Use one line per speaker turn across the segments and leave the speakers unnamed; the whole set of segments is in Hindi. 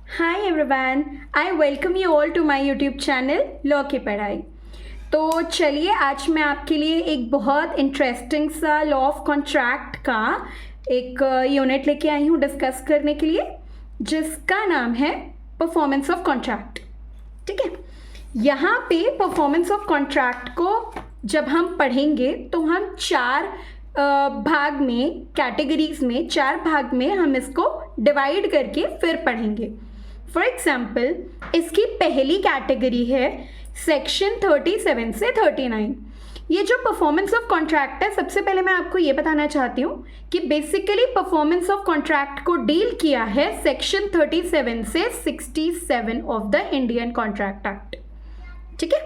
Hi everyone, I welcome you all to my YouTube channel law की पढ़ाई। तो चलिए आज मैं आपके लिए एक बहुत इंटरेस्टिंग सा लॉ ऑफ कॉन्ट्रैक्ट का एक यूनिट लेके आई हूँ डिस्कस करने के लिए, जिसका नाम है परफॉर्मेंस ऑफ कॉन्ट्रैक्ट। ठीक है, यहाँ पे परफॉर्मेंस ऑफ कॉन्ट्रैक्ट को जब हम पढ़ेंगे तो हम चार भाग में, कैटेगरीज में, चार भाग में हम इसको डिवाइड करके फिर पढ़ेंगे। फॉर एग्जाम्पल, इसकी पहली कैटेगरी है सेक्शन 37 से 39। ये जो परफॉर्मेंस ऑफ कॉन्ट्रैक्ट है, सबसे पहले मैं आपको ये बताना चाहती हूँ कि बेसिकली परफॉर्मेंस ऑफ कॉन्ट्रैक्ट को डील किया है सेक्शन 37 से 67 of the Indian contract act. ठीक है,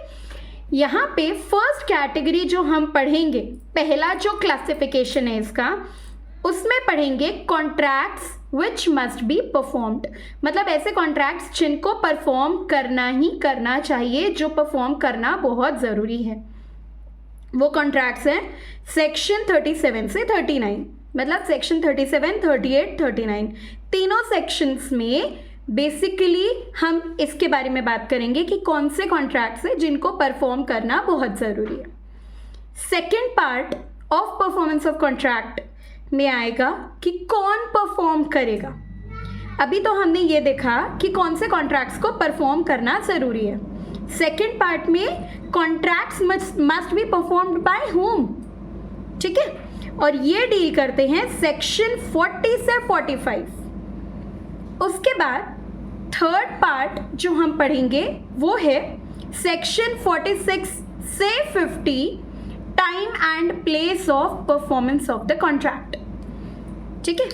यहाँ पे फर्स्ट कैटेगरी जो हम पढ़ेंगे, पहला जो क्लासिफिकेशन है इसका, उसमें पढ़ेंगे contracts which must be performed. मतलब ऐसे कॉन्ट्रैक्ट्स जिनको परफॉर्म करना ही करना चाहिए, जो परफॉर्म करना बहुत ज़रूरी है, वो कॉन्ट्रैक्ट्स हैं सेक्शन 37 से 39। मतलब सेक्शन 37, 38, 39 तीनों सेक्शंस में बेसिकली हम इसके बारे में बात करेंगे कि कौन से कॉन्ट्रैक्ट्स हैं जिनको परफॉर्म करना बहुत ज़रूरी है। Second part of performance of contract में आएगा कि कौन परफॉर्म करेगा। अभी तो हमने ये देखा कि कौन से कॉन्ट्रैक्ट्स को परफॉर्म करना ज़रूरी है। सेकेंड पार्ट में contracts must be performed by home. ठीक है, और ये डील करते हैं सेक्शन 40 से 45। उसके बाद थर्ड पार्ट जो हम पढ़ेंगे वो है सेक्शन 46 से 50, time and place of performance of the contract. ठीक है,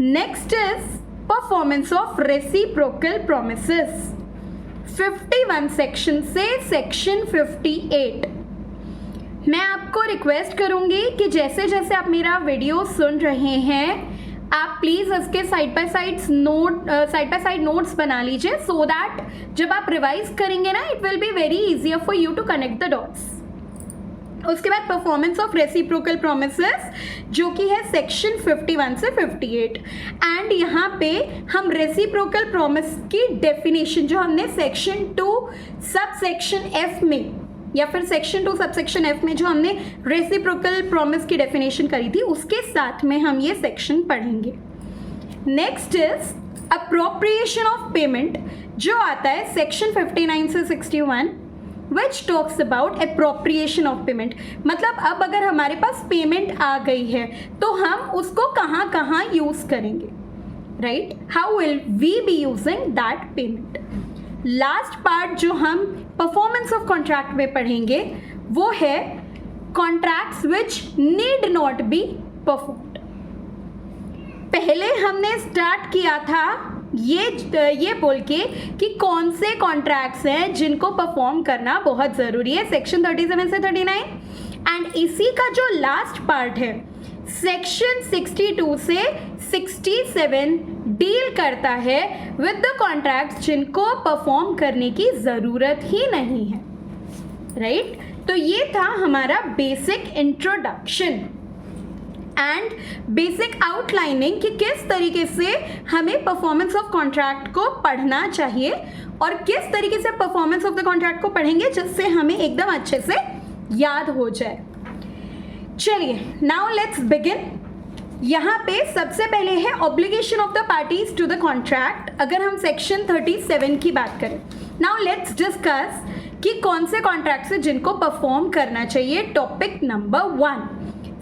next is performance of reciprocal promises 51 section से सेक्शन 58। मैं आपको रिक्वेस्ट करूंगी कि जैसे जैसे आप मेरा वीडियो सुन रहे हैं, आप प्लीज़ इसके साइड बाय साइड नोट्स बना लीजिए, सो दैट जब आप रिवाइज करेंगे ना, it will be very easier for you to connect the dots. उसके बाद परफॉर्मेंस ऑफ रेसिप्रोकल प्रोमिसेस जो कि है सेक्शन 51 से 58। एंड यहाँ पे हम रेसिप्रोकल प्रोमिस की डेफिनेशन जो हमने सेक्शन 2 सब सेक्शन एफ में, या फिर सेक्शन 2 सबसेक्शन एफ में जो हमने रेसिप्रोकल प्रॉमिस की डेफिनेशन करी थी, उसके साथ में हम ये सेक्शन पढ़ेंगे। Next is appropriation of payment जो आता है सेक्शन 59 से 61, which talks about appropriation of payment. मतलब अब अगर हमारे पास पेमेंट आ गई है तो हम उसको कहाँ कहाँ यूज करेंगे, right? How will we be using that payment. Last part जो हम परफॉर्मेंस ऑफ कॉन्ट्रैक्ट में पढ़ेंगे वो है contracts which need not be performed. पहले हमने स्टार्ट किया था ये बोल के कि कौन से कॉन्ट्रैक्ट्स हैं जिनको परफॉर्म करना बहुत ज़रूरी है, सेक्शन 37 से 39। एंड इसी का जो लास्ट पार्ट है सेक्शन 62 से 67 डील करता है विद द कॉन्ट्रैक्ट्स जिनको परफॉर्म करने की ज़रूरत ही नहीं है, राइट? तो ये था हमारा basic introduction and basic outlining कि किस तरीके से हमें परफॉर्मेंस ऑफ कॉन्ट्रैक्ट को पढ़ना चाहिए और किस तरीके से परफॉर्मेंस ऑफ द कॉन्ट्रैक्ट को पढ़ेंगे जिससे हमें एकदम अच्छे से याद हो जाए। चलिए, नाउ लेट्स बिगिन। यहाँ पे सबसे पहले है obligation of the parties to the contract. अगर हम सेक्शन 37 की बात करें, नाउ लेट्स डिस्कस कि कौन से कॉन्ट्रैक्ट्स हैं जिनको परफॉर्म करना चाहिए। टॉपिक नंबर 1,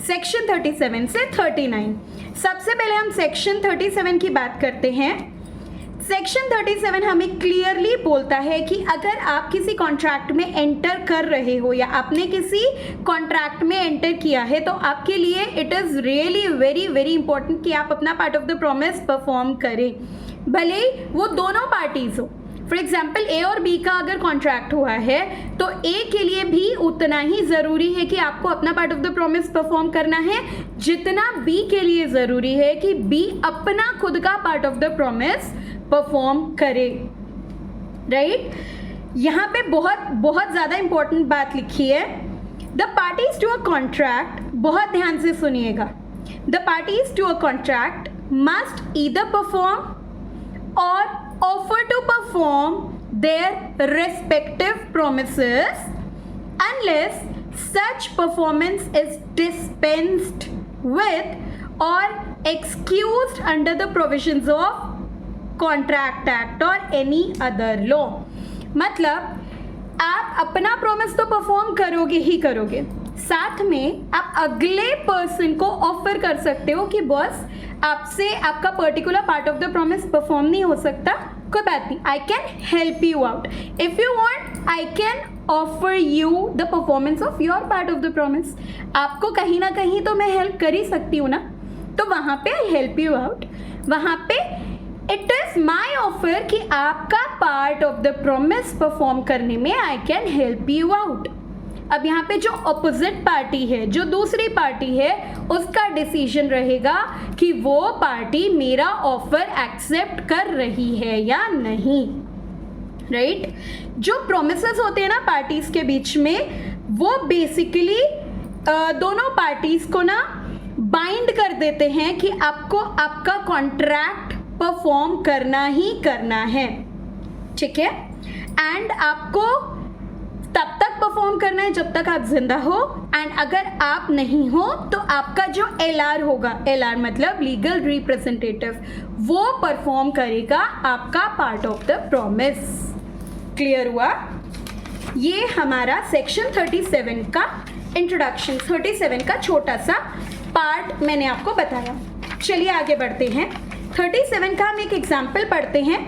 सेक्शन 37 से 39। सबसे पहले हम सेक्शन 37 की बात करते हैं। सेक्शन 37 हमें क्लियरली बोलता है कि अगर आप किसी कॉन्ट्रैक्ट में एंटर कर रहे हो या आपने किसी कॉन्ट्रैक्ट में एंटर किया है, तो आपके लिए it is really very very important कि आप अपना part of the promise perform करें, भले ही वो दोनों पार्टीज हो। फॉर एग्जाम्पल, ए और बी का अगर कॉन्ट्रैक्ट हुआ है तो ए के लिए भी उतना ही ज़रूरी है कि आपको अपना part of the promise perform करना है जितना बी के लिए ज़रूरी है कि बी अपना खुद का part of the promise perform करे, राइट? यहाँ पे बहुत ज़्यादा इंपॉर्टेंट बात लिखी है, the parties to a contract. बहुत ध्यान से सुनिएगा, the parties to a contract must either perform और offer perform their respective promises unless such performance is dispensed with or excused under the provisions of Contract Act or any other law. मतलब आप अपना प्रॉमिस तो परफॉर्म करोगे ही करोगे, साथ में आप अगले पर्सन को ऑफर कर सकते हो कि बॉस आपसे आपका particular part of the promise perform नहीं हो सकता, कोई बात नहीं, आई can help you out, if you want I can offer you the performance of your part of the promise. आपको कहीं ना कहीं तो मैं हेल्प कर ही सकती हूँ ना, तो वहाँ पे आई हेल्प यू आउट, वहाँ पे इट इज माई ऑफर कि आपका part of the promise perform करने में आई कैन हेल्प यू आउट. अब यहाँ पे जो अपोजिट पार्टी है, जो दूसरी पार्टी है, उसका डिसीजन रहेगा कि वो पार्टी मेरा ऑफर एक्सेप्ट कर रही है या नहीं. राइट जो प्रोमिसेस होते हैं ना पार्टीज के बीच में, वो बेसिकली दोनों पार्टीज को ना बाइंड कर देते हैं कि आपको आपका कॉन्ट्रैक्ट परफॉर्म करना ही करना है. ठीक है, एंड आपको तब तक परफॉर्म करना है जब तक आप जिंदा हो, एंड अगर आप नहीं हो तो आपका जो LR होगा, LR मतलब लीगल रिप्रेजेंटेटिव, वो परफॉर्म करेगा आपका part of the promise. Clear हुआ? ये हमारा सेक्शन 37 का इंट्रोडक्शन, 37 का छोटा सा पार्ट मैंने आपको बताया. चलिए आगे बढ़ते हैं. 37 का हम एक एग्जाम्पल पढ़ते हैं.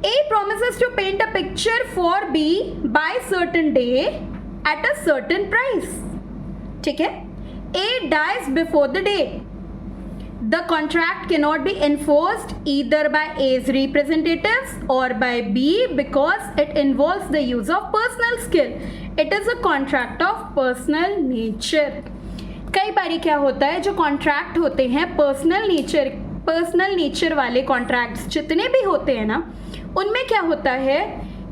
A promises to paint a picture for B by certain day at a certain price. ठीक है, A dies before the date. The contract cannot be enforced either by A's representatives or by B because it involves the use of personal skill. It is a contract of personal nature. कई बारी क्या होता है, जो कॉन्ट्रैक्ट होते हैं पर्सनल नेचर वाले कॉन्ट्रैक्ट्स जितने भी होते हैं ना, उनमें क्या होता है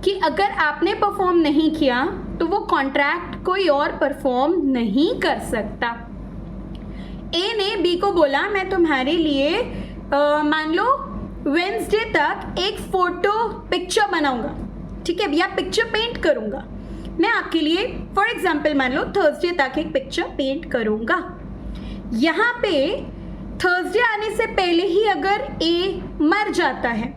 कि अगर आपने परफॉर्म नहीं किया तो वो कॉन्ट्रैक्ट कोई और परफॉर्म नहीं कर सकता. ए ने बी को बोला मैं तुम्हारे लिए मान लो वेंसडे तक एक फोटो पिक्चर बनाऊंगा, ठीक है, या पिक्चर पेंट करूंगा. मैं आपके लिए फॉर एग्जाम्पल मान लो थर्सडे तक एक पिक्चर पेंट करूंगा. यहाँ पे थर्सडे आने से पहले ही अगर ए मर जाता है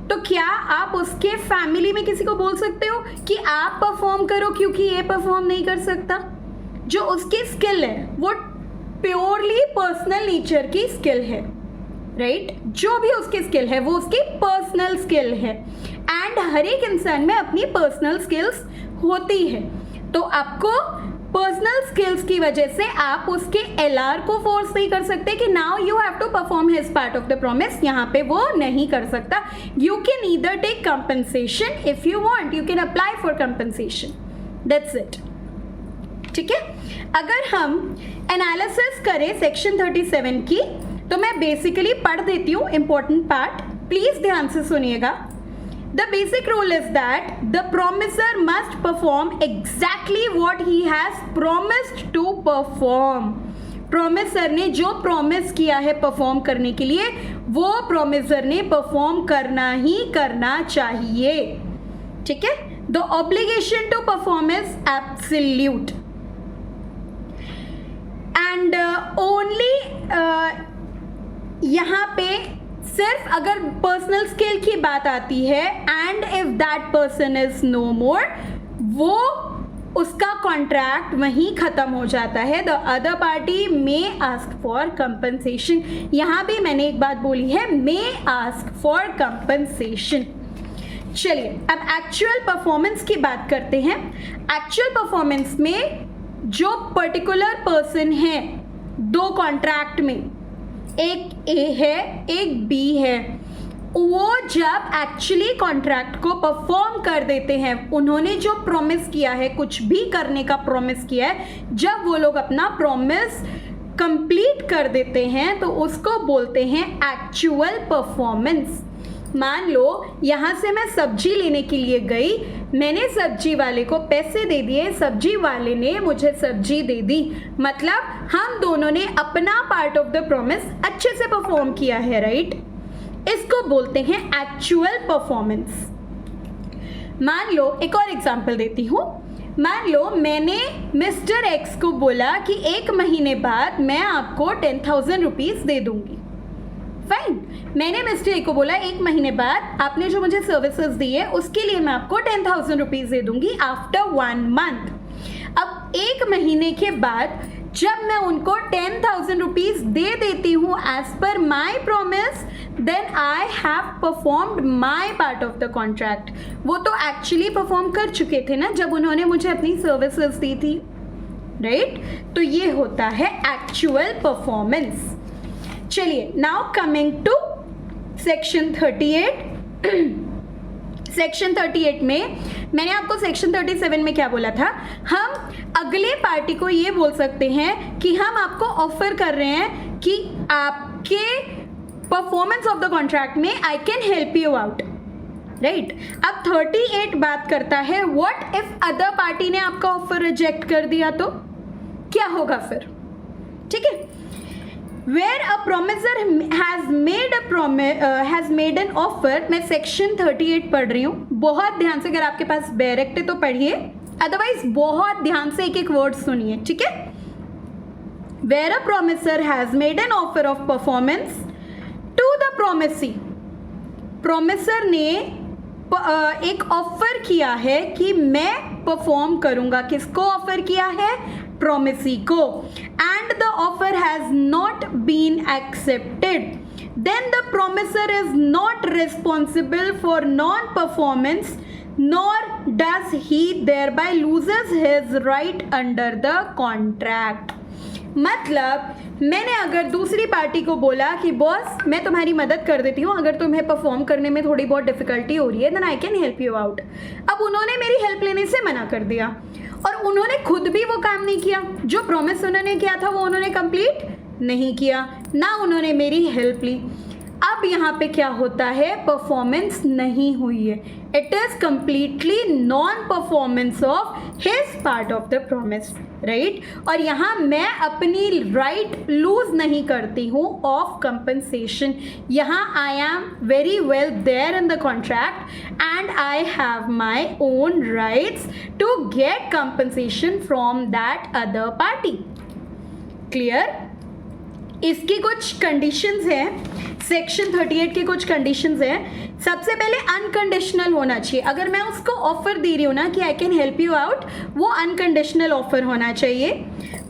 तो क्या आप उसके फैमिली में किसी को बोल सकते हो कि आप परफॉर्म करो क्योंकि ये परफॉर्म नहीं कर सकता? जो उसकी स्किल है वो प्योरली पर्सनल नेचर की स्किल है. राइट जो भी उसकी स्किल है वो उसकी पर्सनल स्किल है, एंड हर एक इंसान में अपनी पर्सनल स्किल्स होती है. तो आपको पर्सनल स्किल्स की वजह से आप उसके LR को फोर्स नहीं कर सकते कि now you have to perform his part of the promise. यहाँ पे वो नहीं कर सकता. You can either take compensation if you want, you can apply for compensation, that's it. ठीक है, अगर हम एनालिसिस करें सेक्शन 37 की तो मैं बेसिकली पढ़ देती हूँ इंपॉर्टेंट पार्ट, प्लीज ध्यान से सुनिएगा. The basic rule is that the promiser must perform exactly what he has promised to perform. Promiser ने जो promise किया है perform करने के लिए, वो promiser ने perform करना ही करना चाहिए. ठीक है, the obligation to perform is absolute and only यहाँ पे सिर्फ अगर पर्सनल स्किल की बात आती है and if that person is no more, वो उसका कॉन्ट्रैक्ट वहीं खत्म हो जाता है. The other party may ask for compensation. यहाँ भी मैंने एक बात बोली है, मे आस्क फॉर कंपनसेशन. चलिए अब एक्चुअल परफॉर्मेंस की बात करते हैं. एक्चुअल परफॉर्मेंस में जो पर्टिकुलर पर्सन है दो कॉन्ट्रैक्ट में, एक ए है एक बी है, वो जब एक्चुअली कॉन्ट्रैक्ट को परफॉर्म कर देते हैं, उन्होंने जो प्रॉमिस किया है, कुछ भी करने का प्रॉमिस किया है, जब वो लोग अपना प्रॉमिस कंप्लीट कर देते हैं तो उसको बोलते हैं एक्चुअल परफॉर्मेंस. मान लो यहाँ से मैं सब्जी लेने के लिए गई, मैंने सब्जी वाले को पैसे दे दिए, सब्जी वाले ने मुझे सब्जी दे दी, मतलब हम दोनों ने अपना पार्ट ऑफ द प्रॉमिस अच्छे से परफॉर्म किया है. राइट इसको बोलते हैं एक्चुअल परफॉर्मेंस. मान लो एक और एग्जांपल देती हूँ। मान लो मैंने मिस्टर एक्स को बोला कि 1 महीने बाद मैं आपको 10,000 रुपीज़ दे दूंगी। फाइन, मैंने मिस्टर ए को बोला 1 महीने बाद आपने जो मुझे सर्विसेज दी है उसके लिए मैं आपको 10,000 रुपीज़ दे दूंगी आफ्टर 1 मंथ। अब 1 महीने के बाद जब मैं उनको 10,000 रुपीज़ दे देती हूँ as per my promise, then I have performed my part of the contract. वो तो एक्चुअली परफॉर्म कर चुके थे ना जब उन्होंने मुझे अपनी सर्विसेज दी थी, राइट? तो ये होता है एक्चुअल परफॉर्मेंस। चलिए, now coming to section 38। Section 38 में मैंने आपको सेक्शन 37 में क्या बोला था, हम अगले पार्टी को ये बोल सकते हैं कि हम आपको ऑफर कर रहे हैं कि आपके परफॉर्मेंस ऑफ द कॉन्ट्रैक्ट में आई can help you out, right? अब 38 बात करता है व्हाट इफ अदर पार्टी ने आपका ऑफर रिजेक्ट कर दिया तो क्या होगा फिर, ठीक है? Where a promiser has made an offer, मैं सेक्शन 38 पढ़ रही हूँ, बहुत ध्यान से, अगर आपके पास डायरेक्ट है तो पढ़िए, अदरवाइज बहुत ध्यान से एक एक वर्ड सुनिए, ठीक है? Where a promiser has made an offer of performance to the promisee, promisor ने एक ऑफर किया है कि मैं परफॉर्म करूंगा। किसको ऑफर किया है? प्रोमिसी को। And the offer has not been accepted, then the promisor is not responsible for non performance nor does he thereby loses his right under the contract। मतलब मैंने अगर दूसरी पार्टी को बोला कि बॉस मैं तुम्हारी मदद कर देती हूँ, अगर तुम्हें परफॉर्म करने में थोड़ी बहुत डिफिकल्टी हो रही है then I can help you out. अब उन्होंने मेरी हेल्प लेने से मना कर दिया और उन्होंने खुद भी वो काम नहीं किया, जो प्रॉमिस उन्होंने किया था वो उन्होंने कंप्लीट नहीं किया, ना उन्होंने मेरी हेल्प ली। अब यहाँ पे क्या होता है? परफॉर्मेंस नहीं हुई है, it is completely non performance of his part of the promise, right? और यहाँ मैं अपनी राइट लूज नहीं करती हूँ ऑफ कंपनसेशन। यहाँ I am very well there in the contract and I have my own rights to get compensation from that other party. Clear? इसकी कुछ कंडीशंस हैं, सेक्शन 38 की कुछ कंडीशंस हैं। सबसे पहले अनकंडीशनल होना चाहिए। अगर मैं उसको ऑफर दे रही हूँ ना कि आई कैन हेल्प यू आउट, वो अनकंडीशनल ऑफर होना चाहिए।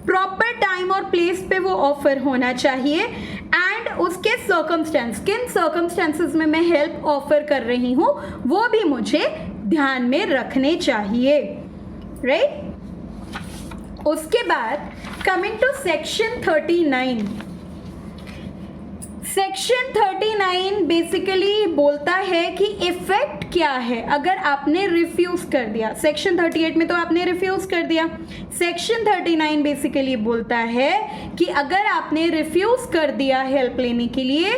प्रॉपर टाइम और प्लेस पे वो ऑफर होना चाहिए एंड उसके सर्कमस्टेंस, किन सर्कमस्टेंसेस में मैं हेल्प ऑफर कर रही हूँ वो भी मुझे ध्यान में रखने चाहिए, राइट? उसके बाद coming to section 39। Section 39 basically बोलता है कि इफेक्ट क्या है अगर आपने रिफ्यूज कर दिया। सेक्शन 38 में तो आपने रिफ्यूज कर दिया, सेक्शन 39 बेसिकली बोलता है कि अगर आपने रिफ्यूज कर दिया हेल्प लेने के लिए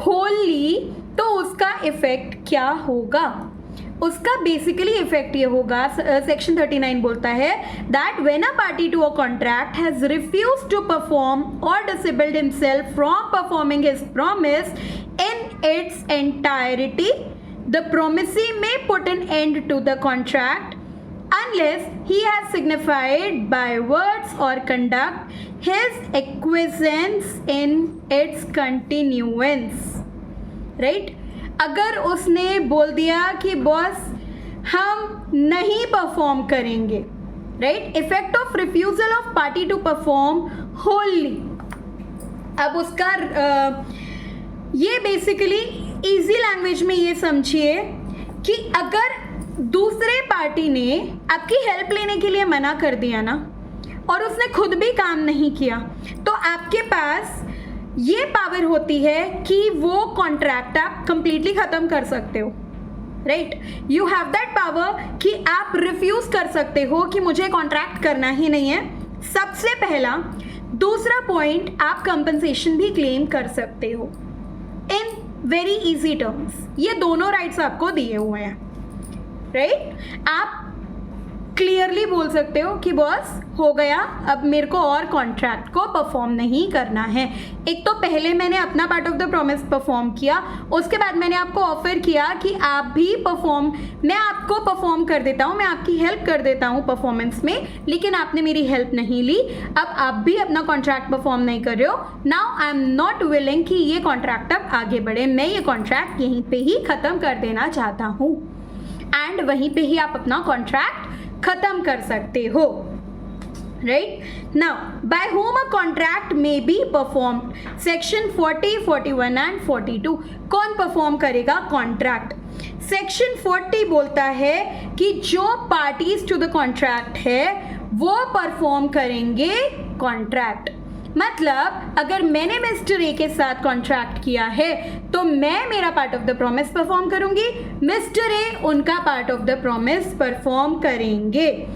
होली, तो उसका इफेक्ट क्या होगा? उसका बेसिकली इफेक्ट ये होगा, सेक्शन 39 बोलता है that when a party to a contract has refused to perform और disabled himself from performing his promise in its entirety, the promisee may put an end to the contract unless he has signified by words or conduct his acquiescence in its continuance, right? अगर उसने बोल दिया कि बॉस हम नहीं परफॉर्म करेंगे, right? Effect of refusal of party to perform wholly. अब उसका ये बेसिकली इजी लैंग्वेज में ये समझिए कि अगर दूसरे पार्टी ने आपकी हेल्प लेने के लिए मना कर दिया ना और उसने खुद भी काम नहीं किया, तो आपके पास ये पावर होती है कि वो कॉन्ट्रैक्ट आप कंप्लीटली खत्म कर सकते हो, right? You have that power कि आप रिफ्यूज कर सकते हो कि मुझे कॉन्ट्रैक्ट करना ही नहीं है, सबसे पहला। दूसरा पॉइंट, आप कंपनसेशन भी क्लेम कर सकते हो इन वेरी इजी टर्म्स। ये दोनों राइट्स आपको दिए हुए हैं, राइट? आप क्लियरली बोल सकते हो कि बॉस हो गया, अब मेरे को और कॉन्ट्रैक्ट को परफॉर्म नहीं करना है। एक तो पहले मैंने अपना part of the promise perform किया, उसके बाद मैंने आपको ऑफर किया कि आप भी मैं आपको परफॉर्म कर देता हूँ, मैं आपकी हेल्प कर देता हूँ परफॉर्मेंस में, लेकिन आपने मेरी हेल्प नहीं ली। अब आप भी अपना कॉन्ट्रैक्ट परफॉर्म नहीं कर रहे हो। Now I am not willing कि ये कॉन्ट्रैक्ट अब आगे बढ़े, मैं ये कॉन्ट्रैक्ट यहीं पे ही ख़त्म कर देना चाहता हूँ। एंड वहीं पे ही आप अपना कॉन्ट्रैक्ट खत्म कर सकते हो, right. Now by whom a contract may be performed, section 40, 41 and 42। कौन परफॉर्म करेगा कॉन्ट्रैक्ट? सेक्शन 40 बोलता है कि जो पार्टीज टू द कॉन्ट्रैक्ट है वो परफॉर्म करेंगे कॉन्ट्रैक्ट। मतलब अगर मैंने मिस्टर ए के साथ कॉन्ट्रैक्ट किया है तो मैं मेरा part of the promise perform करूंगी, मिस्टर ए उनका part of the promise perform करेंगे।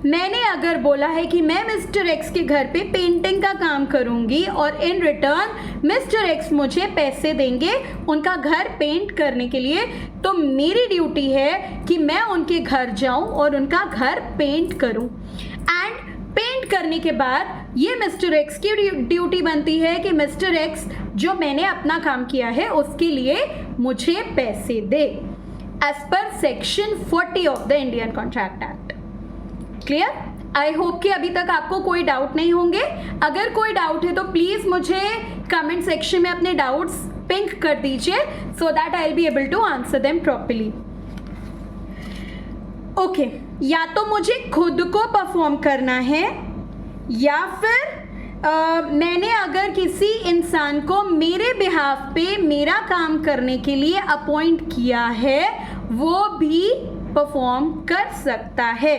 मैंने अगर बोला है कि मैं मिस्टर एक्स के घर पे पेंटिंग का काम करूंगी और इन रिटर्न मिस्टर एक्स मुझे पैसे देंगे उनका घर पेंट करने के लिए, तो मेरी ड्यूटी है कि मैं उनके घर जाऊं और उनका घर पेंट करूं। एंड पेंट करने के बाद ये मिस्टर एक्स की ड्यूटी बनती है कि मिस्टर एक्स जो मैंने अपना काम किया है उसके लिए मुझे पैसे दे, as per section 40 of the Indian contract act. Clear? I hope कि अभी तक आपको कोई डाउट नहीं होंगे। अगर कोई डाउट है तो प्लीज मुझे कमेंट सेक्शन में अपने डाउट्स पिंक कर दीजिए, so that I will be able to answer them properly. Okay, या तो मुझे खुद को परफॉर्म करना है या फिर मैंने अगर किसी इंसान को मेरे बिहाफ पे मेरा काम करने के लिए अपॉइंट किया है वो भी परफॉर्म कर सकता है,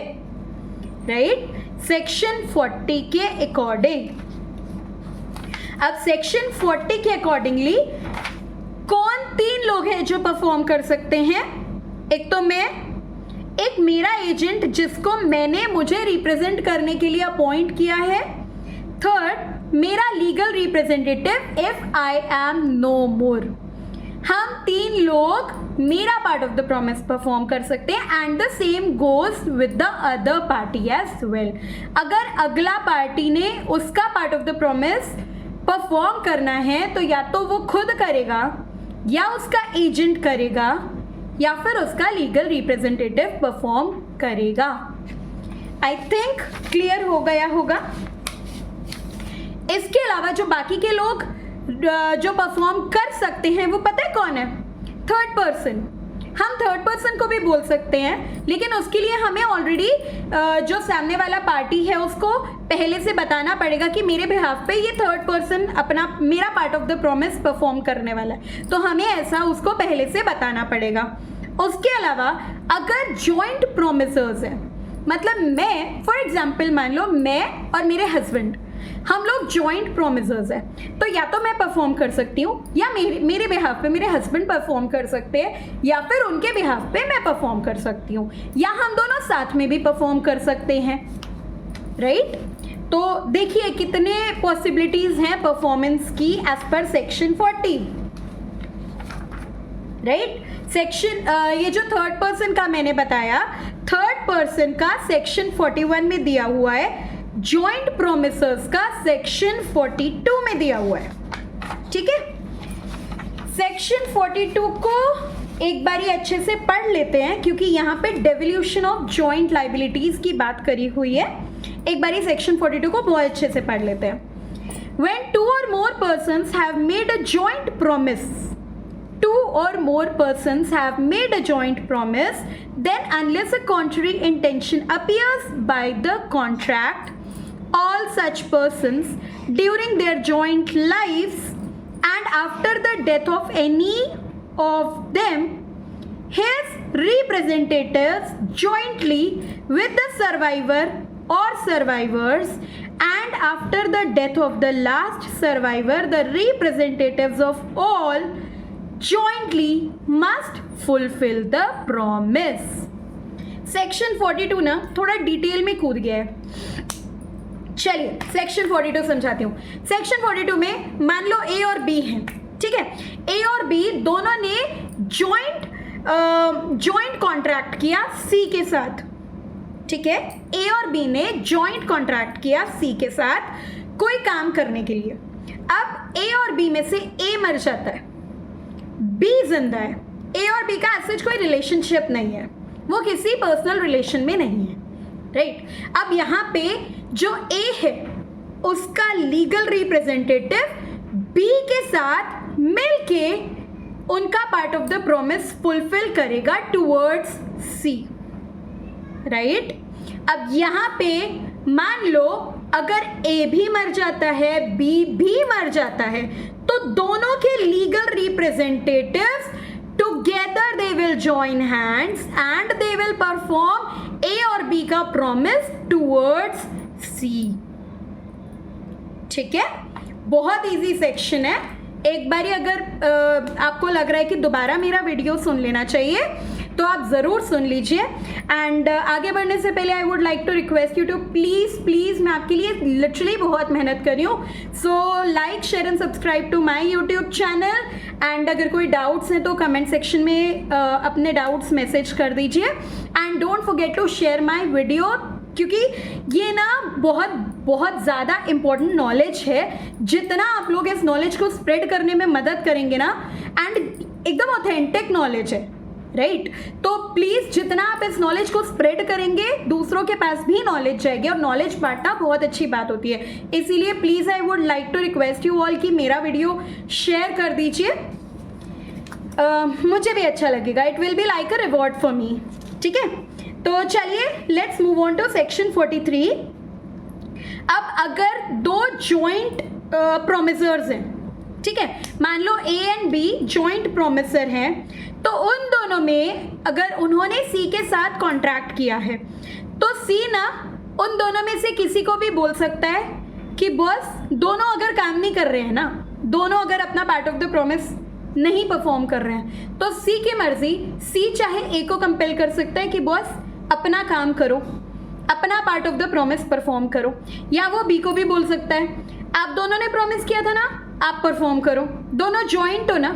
राइट, सेक्शन 40 के अकॉर्डिंग। अब सेक्शन 40 के अकॉर्डिंगली कौन 3 लोग हैं जो परफॉर्म कर सकते हैं? एक तो मैं, एक मेरा एजेंट जिसको मैंने मुझे रिप्रेजेंट करने के लिए अपॉइंट किया है, थर्ड मेरा legal representative if I am no more. हम 3 लोग मेरा part of the promise perform कर सकते हैं and the same goes with the other party as well. अगर अगला पार्टी ने उसका part of the promise perform करना है तो या तो वो खुद करेगा या उसका एजेंट करेगा या फिर उसका लीगल रिप्रेजेंटेटिव परफॉर्म करेगा। आई थिंक क्लियर हो गया होगा। इसके अलावा जो बाकी के लोग जो परफॉर्म कर सकते हैं वो पता है कौन है? Third person. हम थर्ड पर्सन को भी बोल सकते हैं, लेकिन उसके लिए हमें ऑलरेडी जो सामने वाला पार्टी है उसको पहले से बताना पड़ेगा कि मेरे बिहाफ पे ये थर्ड पर्सन अपना मेरा part of the promise perform करने वाला है, तो हमें ऐसा उसको पहले से बताना पड़ेगा। उसके अलावा अगर जॉइंट प्रोमिसर्स है, मतलब मैं फॉर एग्जाम्पल मान लो मैं और मेरे हस्बैंड हम लोग जॉइंट प्रोमिसर्स है, तो या तो मैं परफॉर्म कर सकती हूँ या मेरे बिहाफ पे मेरे हस्बैंड परफॉर्म कर सकते हैं या फिर उनके बिहाफ पे मैं परफॉर्म कर सकती हूँ या हम दोनों साथ में भी परफॉर्म कर सकते हैं, राइट। तो देखिए कितने पॉसिबिलिटीज हैं परफॉर्मेंस की as per section 40, right. Section ये जो थर्ड पर्सन का मैंने बताया, थर्ड पर्सन का सेक्शन 41 में दिया हुआ है, जॉइंट प्रोमिसर्स का सेक्शन 42 में दिया हुआ है, ठीक है। सेक्शन 42 को एक बारी अच्छे से पढ़ लेते हैं क्योंकि यहाँ पे डेवल्यूशन ऑफ जॉइंट लाइबिलिटीज की बात करी हुई है। एक बारी सेक्शन 42 को बहुत अच्छे से पढ़ लेते हैं। When 2 or more persons have made a joint promise, 2 or more persons have made a joint promise, then unless a contrary intention appears by the contract, all such persons during their joint lives and after the death of any of them, his representatives jointly with the survivor or survivors, and after the death of the last survivor, the representatives of all jointly must fulfill the promise. Section 42 ना थोड़ा डिटेल में कूद गया है, चलिए सेक्शन 42 समझाती हूँ। सेक्शन 42 में मान लो ए और बी हैं, ठीक है। ए और बी दोनों ने जॉइंट कॉन्ट्रैक्ट किया सी के साथ, ठीक है, ए और बी ने जॉइंट कॉन्ट्रैक्ट किया सी के साथ कोई काम करने के लिए। अब ए और बी में से ए मर जाता है, बी जिंदा है। ए और बी का ऐसा कोई रिलेशनशिप नहीं है, वो किसी पर्सनल रिलेशन में नहीं है, राइट। अब यहाँ पे जो ए है उसका लीगल रिप्रेजेंटेटिव बी के साथ मिलके उनका part of the promise fulfil करेगा टुवर्ड्स सी, राइट। अब यहाँ पे मान लो अगर ए भी मर जाता है, बी भी मर जाता है, तो दोनों के legal representatives together they will join hands and they will perform a और बी का प्रॉमिस टुवर्ड्स सी, ठीक है। बहुत इजी सेक्शन है। एक बारी अगर आपको लग रहा है कि दोबारा मेरा वीडियो सुन लेना चाहिए तो आप ज़रूर सुन लीजिए। एंड आगे बढ़ने से पहले I would like to request you to please मैं आपके लिए लिटरली बहुत मेहनत कर रही हूँ, so like share and subscribe to my YouTube channel. And अगर कोई डाउट्स हैं तो कमेंट सेक्शन में अपने डाउट्स मैसेज कर दीजिए। And don't forget to share my video, क्योंकि ये ना बहुत ज़्यादा इम्पोर्टेंट नॉलेज है। जितना आप लोग इस नॉलेज को स्प्रेड करने में मदद करेंगे ना, एंड एकदम ऑथेंटिक नॉलेज है, राइट। तो प्लीज़ जितना आप इस नॉलेज को स्प्रेड करेंगे दूसरों के पास भी नॉलेज जाएगी, और नॉलेज बांटना बहुत अच्छी बात होती है। इसीलिए please I would like to request you all कि मेरा वीडियो शेयर कर दीजिए, मुझे भी अच्छा लगेगा। It will be like a reward for me, ठीक है। तो चलिए let's move on to section 43। अब अगर दो जॉइंट प्रोमिसर्स हैं, ठीक है, मान लो A and B joint promisor हैं, तो उन दोनों में अगर उन्होंने सी के साथ कॉन्ट्रैक्ट किया है तो सी ना उन दोनों में से किसी को भी बोल सकता है कि बॉस दोनों अगर काम नहीं कर रहे हैं ना, दोनों अगर अपना पार्ट ऑफ द प्रॉमिस नहीं परफॉर्म कर रहे हैं, तो सी की मर्जी, सी चाहे ए को कंपेल कर सकता है कि बॉस अपना काम करो, अपना part of the promise perform करो, या वो बी को भी बोल सकता है आप दोनों ने प्रॉमिस किया था ना, आप परफॉर्म करो, दोनों जॉइंट हो ना,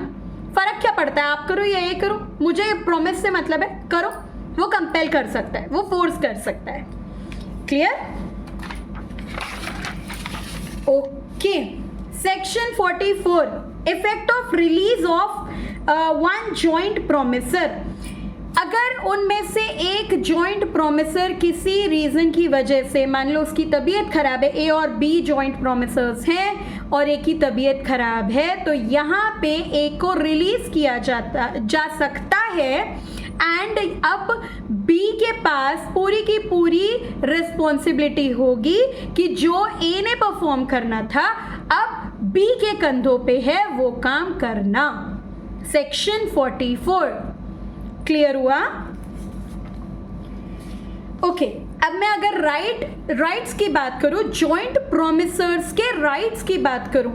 फर्क क्या पड़ता है आप करो या ये करो, मुझे प्रॉमिस से मतलब है, करो। वो कंपेल कर सकता है, वो फोर्स कर सकता है। Clear? Okay. Section 44, effect of release of one joint promisor. अगर उनमें से एक जॉइंट प्रोमिसर किसी रीजन की वजह से, मान लो उसकी तबीयत खराब है, ए और बी जॉइंट प्रोमिसर्स हैं और एक की तबीयत खराब है, तो यहाँ पे ए को रिलीज किया जा सकता है, एंड अब बी के पास पूरी की पूरी रिस्पॉन्सिबिलिटी होगी कि जो ए ने परफॉर्म करना था अब बी के कंधों पे है वो काम करना। सेक्शन 44 क्लियर हुआ? ओके। अब मैं अगर राइट्स की बात करूं, जॉइंट प्रोमिसर्स के राइट्स की बात करूं,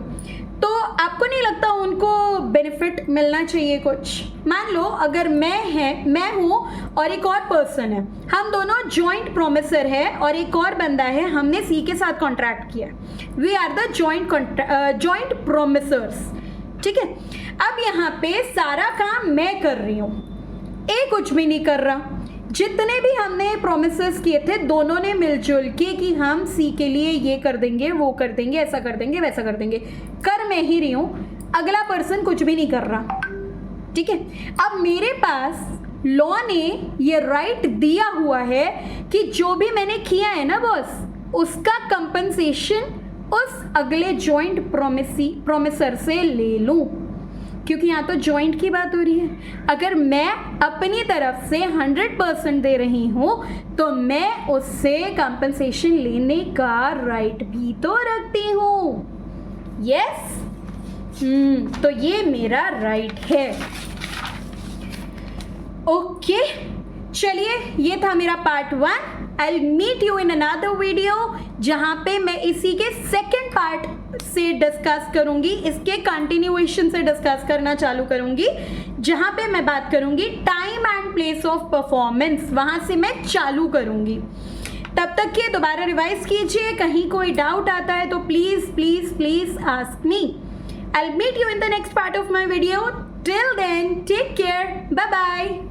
तो आपको नहीं लगता उनको बेनिफिट मिलना चाहिए कुछ? मान लो अगर मैं हूं और एक और पर्सन है, हम दोनों जॉइंट प्रोमिसर है और एक और बंदा है, हमने सी के साथ कॉन्ट्रैक्ट किया, वी आर द जॉइंट प्रोमिसर्स, ठीक है। अब यहाँ पे सारा काम मैं कर रही हूँ, ए कुछ भी नहीं कर रहा। जितने भी हमने प्रोमिसेस किए थे दोनों ने मिलजुल के कि हम सी के लिए ये कर देंगे, वो कर देंगे, ऐसा कर देंगे, वैसा कर देंगे, कर मैं ही रही हूँ, अगला पर्सन कुछ भी नहीं कर रहा, ठीक है। अब मेरे पास लॉ ने ये राइट दिया हुआ है कि जो भी मैंने किया है ना बॉस, उसका कंपनसेशन उस अगले जॉइंट प्रोमिसर से ले लूँ, क्योंकि यहाँ तो जॉइंट की बात हो रही है। अगर मैं अपनी तरफ से 100% दे रही हूँ तो मैं उससे कंपनसेशन लेने का राइट भी तो रखती हूँ। यस, तो ये मेरा राइट है। ओके, चलिए ये था मेरा part 1। I meet you in another video जहाँ पे मैं इसी के सेकेंड पार्ट से डिस्कस करूँगी, इसके कंटिन्यूएशन से डिस्कस करना चालू करूँगी, जहाँ पे मैं बात करूँगी time and place of performance, वहाँ से मैं चालू करूँगी। तब तक के दोबारा रिवाइज कीजिए, कहीं कोई डाउट आता है तो please please please ask me. I'll meet you in the next part of my video. Till then, take care. Bye bye.